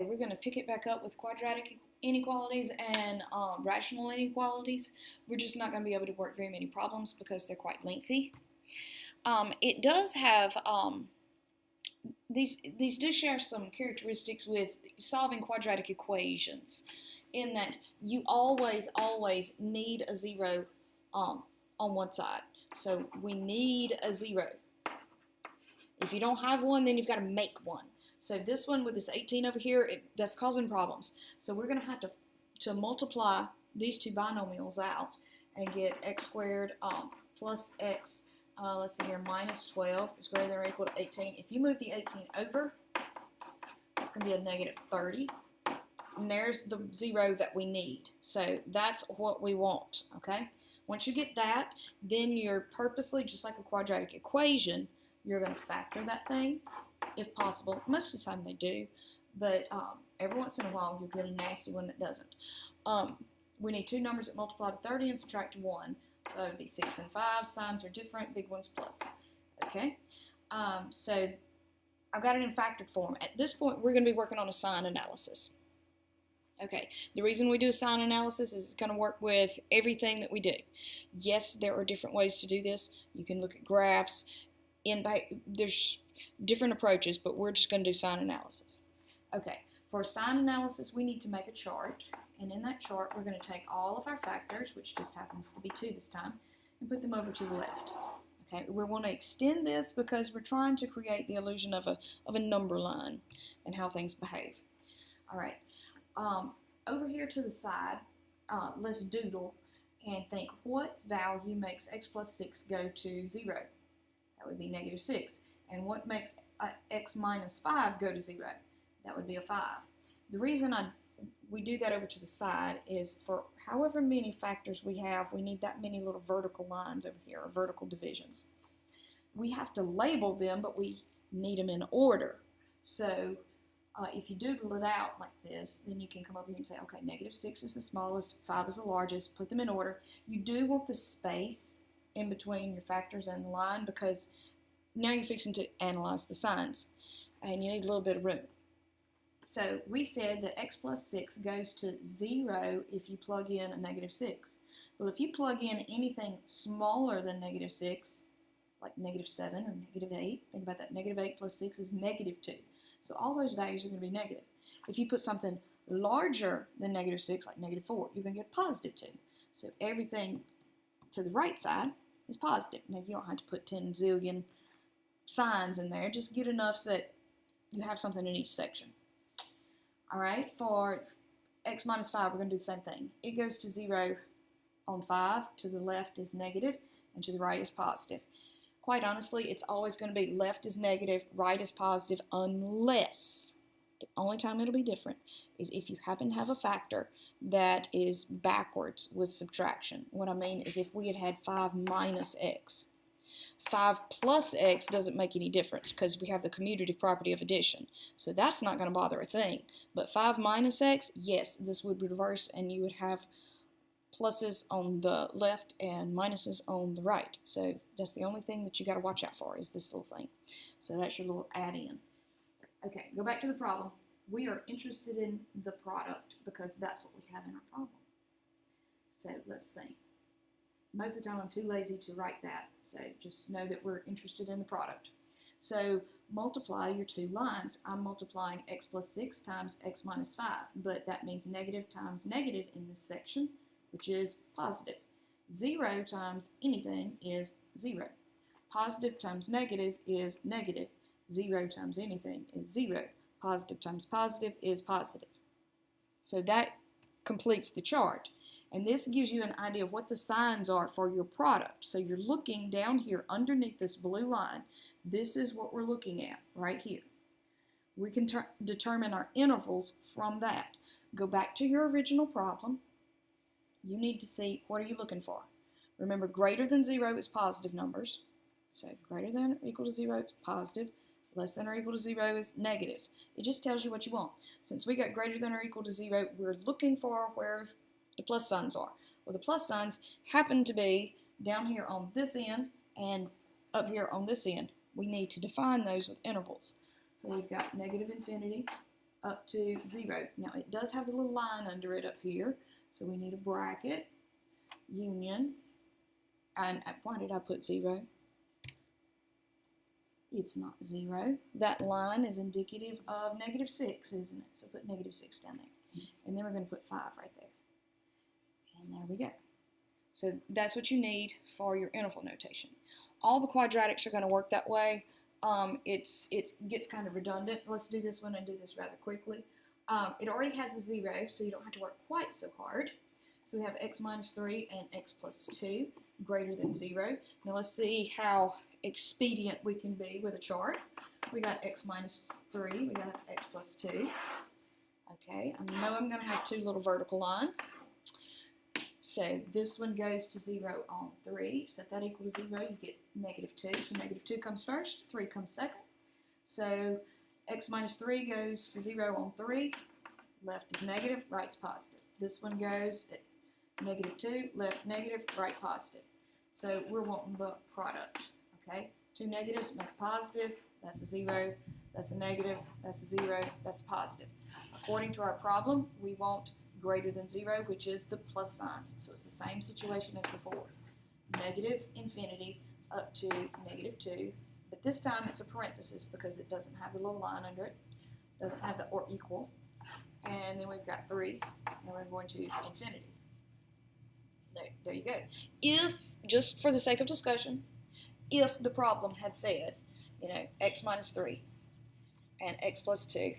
We're going to pick it back up with quadratic inequalities and rational inequalities. We're just not going to be able to work very many problems because they're quite lengthy. It does have, these do share some characteristics with solving quadratic equations in that you always need a zero on one side. So we need a zero. If you don't have one, then you've got to make one. So this one with this 18 over here, that's causing problems. So we're going to have to multiply these two binomials out and get x squared plus x, let's see here, minus 12 is greater than or equal to 18. If you move the 18 over, it's going to be a negative 30. And there's the zero that we need. So that's what we want, okay? Once you get that, then you're purposely, just like a quadratic equation, you're going to factor that thing, if possible. Most of the time they do, but every once in a while you'll get a nasty one that doesn't. We need two numbers that multiply to 30 and subtract 1. So it would be 6 and 5. Signs are different. Big one's plus. Okay? So I've got it in factored form. At this point, we're going to be working on a sign analysis. Okay, the reason we do a sign analysis is it's going to work with everything that we do. Yes, there are different ways to do this. You can look at graphs. There's different approaches, but we're just going to do sign analysis. Okay, for sign analysis, we need to make a chart, and in that chart, we're going to take all of our factors, which just happens to be 2 this time, and put them over to the left. Okay, we want to extend this because we're trying to create the illusion of a number line and how things behave. All right, over here to the side, let's doodle and think what value makes x plus 6 go to 0? That would be negative 6. And what makes x minus 5 go to 0? That would be a 5. The reason we do that over to the side is for however many factors we have, we need that many little vertical lines over here, or vertical divisions. We have to label them, but we need them in order. So if you doodle it out like this, then you can come over here and say, okay, negative 6 is the smallest, 5 is the largest, put them in order. You do want the space in between your factors and the line because now you're fixing to analyze the signs, and you need a little bit of room. So we said that x plus 6 goes to 0 if you plug in a negative 6. Well, if you plug in anything smaller than negative 6, like negative 7 or negative 8, think about that, negative 8 plus 6 is negative 2. So all those values are going to be negative. If you put something larger than negative 6, like negative 4, you're going to get positive 2. So everything to the right side is positive. Now, you don't have to put 10 zillion signs in there. Just get enough so that you have something in each section. All right, for x minus 5, we're going to do the same thing. It goes to 0 on 5. To the left is negative, and to the right is positive. Quite honestly, it's always going to be left is negative, right is positive, unless the only time it'll be different is if you happen to have a factor that is backwards with subtraction. What I mean is if we had 5 minus x. 5 plus x doesn't make any difference because we have the commutative property of addition. So that's not going to bother a thing. But 5 minus x, yes, this would reverse and you would have pluses on the left and minuses on the right. So that's the only thing that you got to watch out for is this little thing. So that's your little add-in. Okay, go back to the problem. We are interested in the product because that's what we have in our problem. So let's think. Most of the time I'm too lazy to write that, so just know that we're interested in the product. So multiply your two lines. I'm multiplying x plus 6 times x minus 5, but that means negative times negative in this section, which is positive. 0 times anything is 0. Positive times negative is negative. 0 times anything is 0. Positive times positive is positive. So that completes the chart. And this gives you an idea of what the signs are for your product. So you're looking down here underneath this blue line. This is what we're looking at right here. We can determine our intervals from that. Go back to your original problem. You need to see what are you looking for. Remember, greater than 0 is positive numbers. So greater than or equal to 0 is positive. Less than or equal to 0 is negatives. It just tells you what you want. Since we got greater than or equal to 0, we're looking for where the plus signs are. Well, the plus signs happen to be down here on this end and up here on this end. We need to define those with intervals. So we've got negative infinity up to 0. Now, it does have the little line under it up here, so we need a bracket, union, and why did I put 0? It's not 0. That line is indicative of -6, isn't it? So put -6 down there. And then we're going to put 5 right there. And there we go. So that's what you need for your interval notation. All the quadratics are going to work that way. It gets kind of redundant. Let's do this one and do this rather quickly. It already has a 0, so you don't have to work quite so hard. So we have x minus 3 and x plus 2 greater than 0. Now let's see how expedient we can be with a chart. We got x minus 3, we got x plus 2. Okay, I know I'm going to have 2 little vertical lines. So this one goes to 0 on 3. Set that equal to 0, you get -2. So -2 comes first, 3 comes second. So x minus 3 goes to 0 on 3. Left is negative, right's positive. This one goes at -2, left negative, right positive. So we're wanting the product, okay? 2 negatives make a positive, that's a 0, that's a negative, that's a 0, that's a positive. According to our problem, we want greater than 0, which is the plus signs. So it's the same situation as before. Negative infinity up to -2, but this time it's a parenthesis because it doesn't have the little line under it, doesn't have the or equal, and then we've got 3, and we're going to infinity. There you go. If, just for the sake of discussion, if the problem had said, x minus 3 and x plus 2,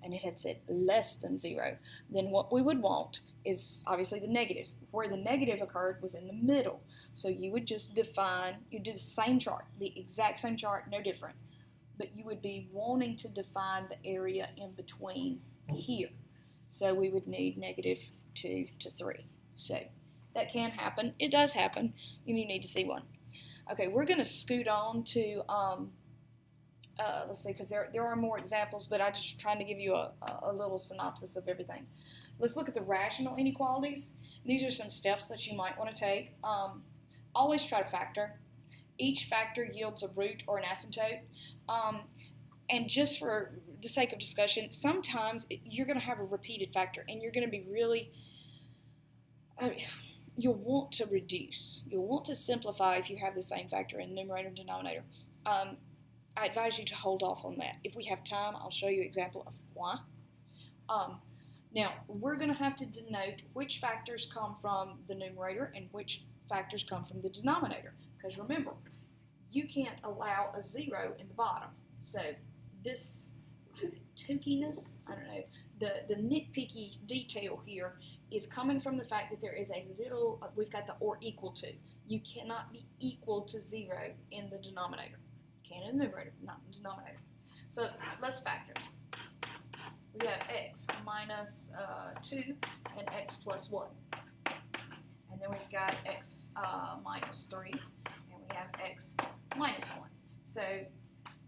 and it had said less than 0, then what we would want is obviously the negatives. Where the negative occurred was in the middle. So you would just define, you do the same chart, the exact same chart, no different, but you would be wanting to define the area in between here. So we would need -2 to 3. So that can happen. It does happen, and you need to see one. Okay, we're going to scoot on to, let's see, because there are more examples, but I'm just trying to give you a little synopsis of everything. Let's look at the rational inequalities. These are some steps that you might want to take. Always try to factor. Each factor yields a root or an asymptote. And just for the sake of discussion, sometimes you're going to have a repeated factor, and you're going to be really... you'll want to reduce. You'll want to simplify if you have the same factor in numerator and denominator. I advise you to hold off on that. If we have time, I'll show you an example of why. Now, we're going to have to denote which factors come from the numerator and which factors come from the denominator. Because remember, you can't allow a 0 in the bottom. So this tookiness, I don't know, the nitpicky detail here is coming from the fact that there is a little, we've got the or equal to. You cannot be equal to 0 in the denominator. You can in the numerator, not in the denominator. So let's factor. We have x minus 2 and x plus 1. And then we've got x minus 3, and we have x minus 1. So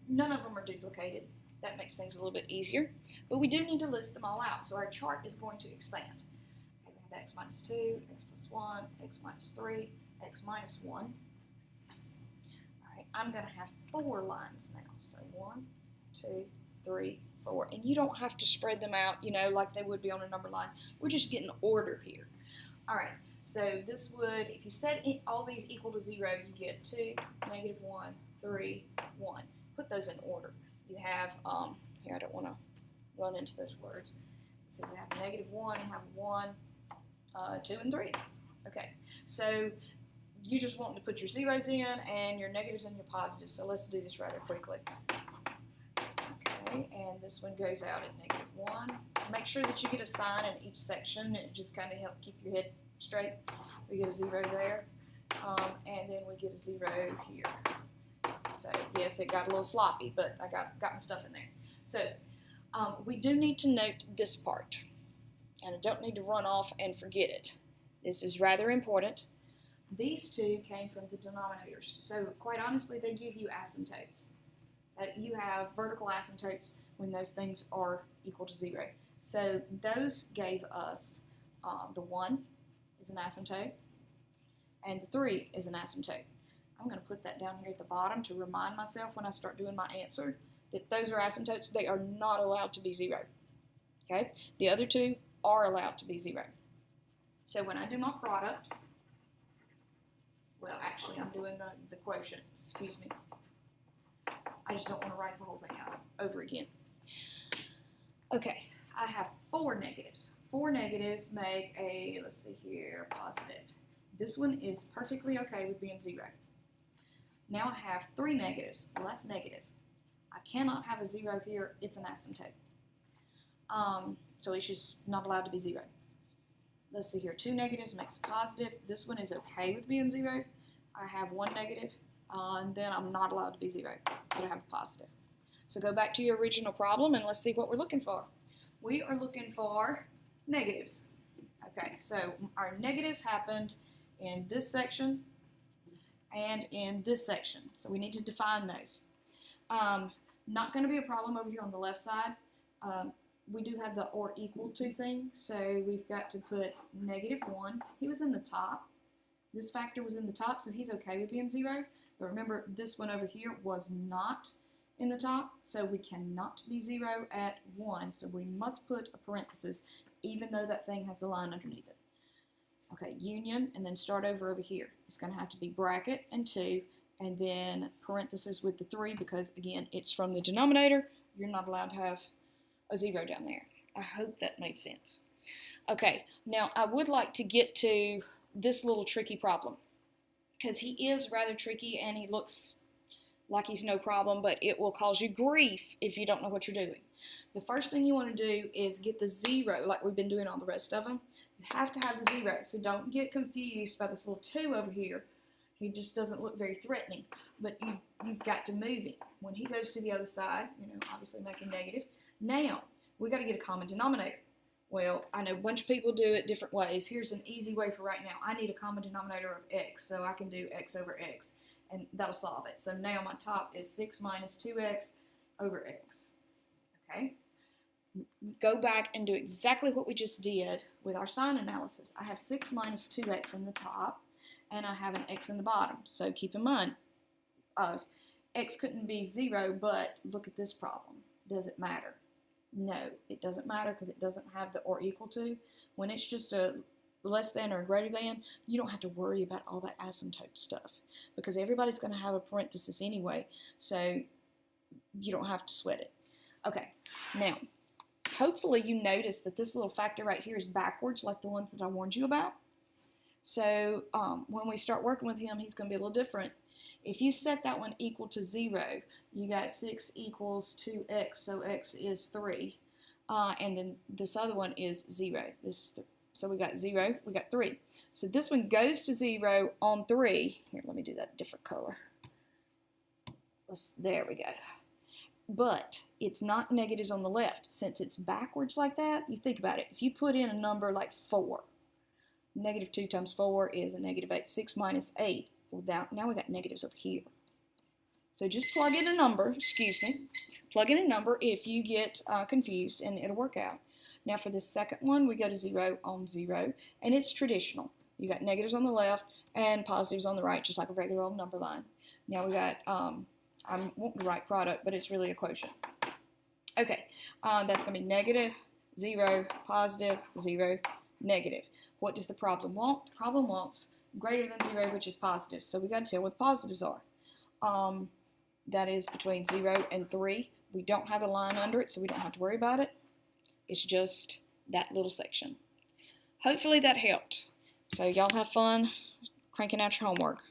none of them are duplicated. That makes things a little bit easier. But we do need to list them all out. So our chart is going to expand. Okay, we have x minus 2, x plus 1, x minus 3, x minus 1. All right, I'm going to have 4 lines now. So 1, 2, 3, 4. And you don't have to spread them out, like they would be on a number line. We're just getting order here. All right, so this would, if you set all these equal to 0, you get 2, -1, 3, 1. Put those in order. You have, here I don't want to run into those words. So we have -1, you have 1, 2, and 3. Okay, so you just want to put your zeros in and your negatives and your positives. So let's do this rather quickly. Okay, and this one goes out at -1. Make sure that you get a sign in each section. It just kind of helps keep your head straight. We get a 0 there, and then we get a 0 here. So yes, it got a little sloppy, but I got my stuff in there. So we do need to note this part, and I don't need to run off and forget it. This is rather important. These two came from the denominators. So quite honestly, they give you asymptotes. You have vertical asymptotes when those things are equal to 0. So those gave us the 1 is an asymptote, and the 3 is an asymptote. I'm going to put that down here at the bottom to remind myself when I start doing my answer that those are asymptotes. They are not allowed to be 0. Okay, the other two are allowed to be 0. So when I do my product, well, actually, I'm doing the quotient, excuse me. I just don't want to write the whole thing out over again. Okay, I have 4 negatives. 4 negatives make a, let's see here, positive. This one is perfectly okay with being 0. Now I have 3 negatives. Well, that's negative. I cannot have a 0 here. It's an asymptote. So it's just not allowed to be 0. Let's see here. 2 negatives makes a positive. This one is okay with being 0. I have 1 negative, and then I'm not allowed to be 0, but I have a positive. So go back to your original problem, and let's see what we're looking for. We are looking for negatives. Okay, so our negatives happened in this section and in this section. So we need to define those. Not going to be a problem over here on the left side. We do have the or equal to thing, so we've got to put -1. He was in the top. This factor was in the top, so he's okay with being 0. But remember, this one over here was not in the top, so we cannot be 0 at 1. So we must put a parenthesis, even though that thing has the line underneath it. Okay, union, and then start over here. It's going to have to be bracket and 2, and then parenthesis with the 3, because, again, it's from the denominator. You're not allowed to have a 0 down there. I hope that made sense. Okay, now I would like to get to this little tricky problem, because he is rather tricky and he looks like he's no problem, but it will cause you grief if you don't know what you're doing. The first thing you want to do is get the 0, like we've been doing all the rest of them. You have to have the 0, so don't get confused by this little 2 over here. He just doesn't look very threatening, but you've got to move him. When he goes to the other side, obviously making negative. Now, we got to get a common denominator. Well, I know a bunch of people do it different ways. Here's an easy way for right now. I need a common denominator of x, so I can do x over x, and that'll solve it. So now my top is 6 minus 2x over x. Okay? Go back and do exactly what we just did with our sign analysis. I have 6 minus 2x in the top, and I have an x in the bottom. So keep in mind, x couldn't be 0, but look at this problem. Does it matter? No, it doesn't matter because it doesn't have the or equal to. When it's just a less than or greater than, you don't have to worry about all that asymptote stuff because everybody's going to have a parenthesis anyway, so you don't have to sweat it. Okay, now, hopefully you notice that this little factor right here is backwards like the ones that I warned you about. So when we start working with him, he's going to be a little different. If you set that one equal to 0, you got 6 equals 2x, so x is 3. And then this other one is 0. So we got 0, we got 3. So this one goes to 0 on 3. Here, let me do that different color. There we go. But it's not negatives on the left. Since it's backwards like that, you think about it. If you put in a number like 4, negative 2 times 4 is a negative 8. 6 minus 8. Well, now we got negatives over here. So just plug in a number, plug in a number if you get confused and it'll work out. Now for this second one, we go to 0 on 0, and it's traditional. You got negatives on the left and positives on the right, just like a regular old number line. Now we got, I won't write product, but it's really a quotient. Okay, that's going to be negative, 0, positive, 0, negative. What does the problem want? The problem wants greater than 0, which is positive. So we got to tell what the positives are. That is between 0 and 3. We don't have a line under it, so we don't have to worry about it. It's just that little section. Hopefully that helped. So y'all have fun cranking out your homework.